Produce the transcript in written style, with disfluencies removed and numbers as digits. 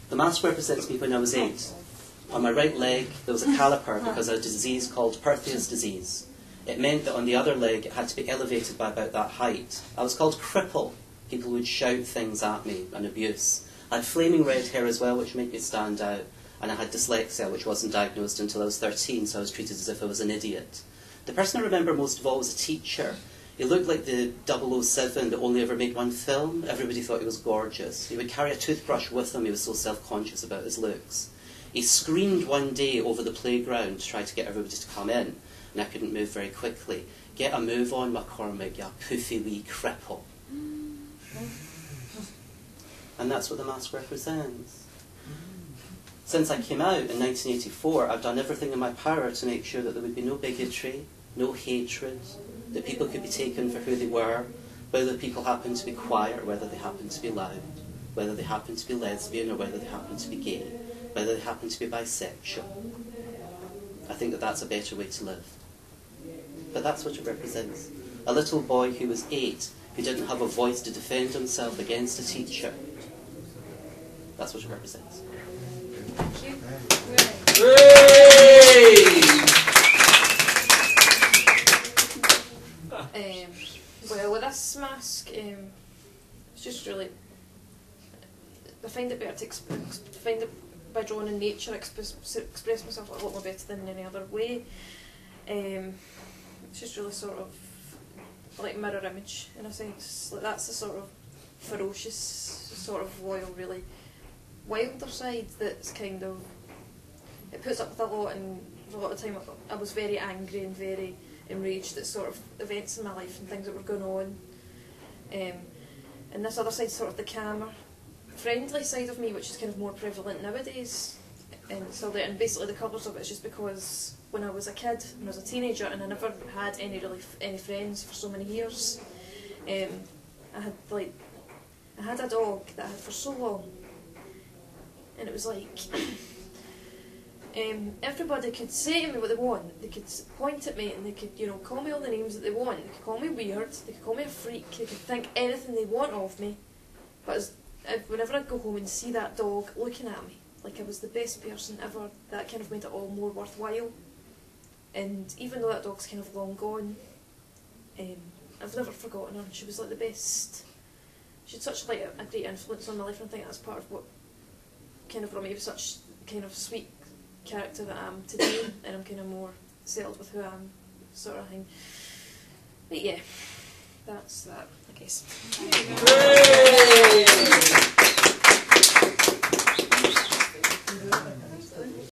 The mask represents me when I was 8. On my right leg, there was a caliper because of a disease called Perthes disease. It meant that on the other leg, it had to be elevated by about that height. I was called cripple. People would shout things at me and abuse. I had flaming red hair as well, which made me stand out. And I had dyslexia, which wasn't diagnosed until I was 13, so I was treated as if I was an idiot. The person I remember most of all was a teacher. He looked like the 007 that only ever made one film. Everybody thought he was gorgeous. He would carry a toothbrush with him. He was so self-conscious about his looks. He screamed one day over the playground to try to get everybody to come in, and I couldn't move very quickly. "Get a move on, McCormick, you poofy wee cripple." And that's what the mask represents. Since I came out in 1984, I've done everything in my power to make sure that there would be no bigotry, no hatred, that people could be taken for who they were, whether people happened to be quiet or whether they happened to be loud, whether they happened to be lesbian or whether they happened to be gay, whether they happened to be bisexual. I think that that's a better way to live. But that's what it represents. A little boy who was 8, who didn't have a voice to defend himself against a teacher. That's what it represents. Thank you. Well, with this mask, it's just really, I find it better to find it by drawing in nature, express myself a lot more better than any other way. It's just really sort of like mirror image in a sense. Like that's the sort of ferocious, sort of loyal, really wilder side that's kind of, it puts up with a lot, and a lot of the time I was very angry and very enraged at sort of events in my life and things that were going on. And this other side, sort of the calmer, friendly side of me, which is kind of more prevalent nowadays. And so and basically the colours of it is just because when I was a kid, when I was a teenager, and I never had any friends for so many years, I had a dog that I had for so long, and it was like everybody could say to me what they want. They could point at me and they could, call me all the names that they want. They could call me weird, they could call me a freak, they could think anything they want of me. But whenever I'd go home and see that dog looking at me like I was the best person ever, that kind of made it all more worthwhile. And even though that dog's kind of long gone, I've never forgotten her. She was like the best. She had such like a great influence on my life, and I think that's part of what kind of brought me to such kind of sweet character that I am today, and I'm kind of more settled with who I am, sort of thing. But yeah, that's that, I guess.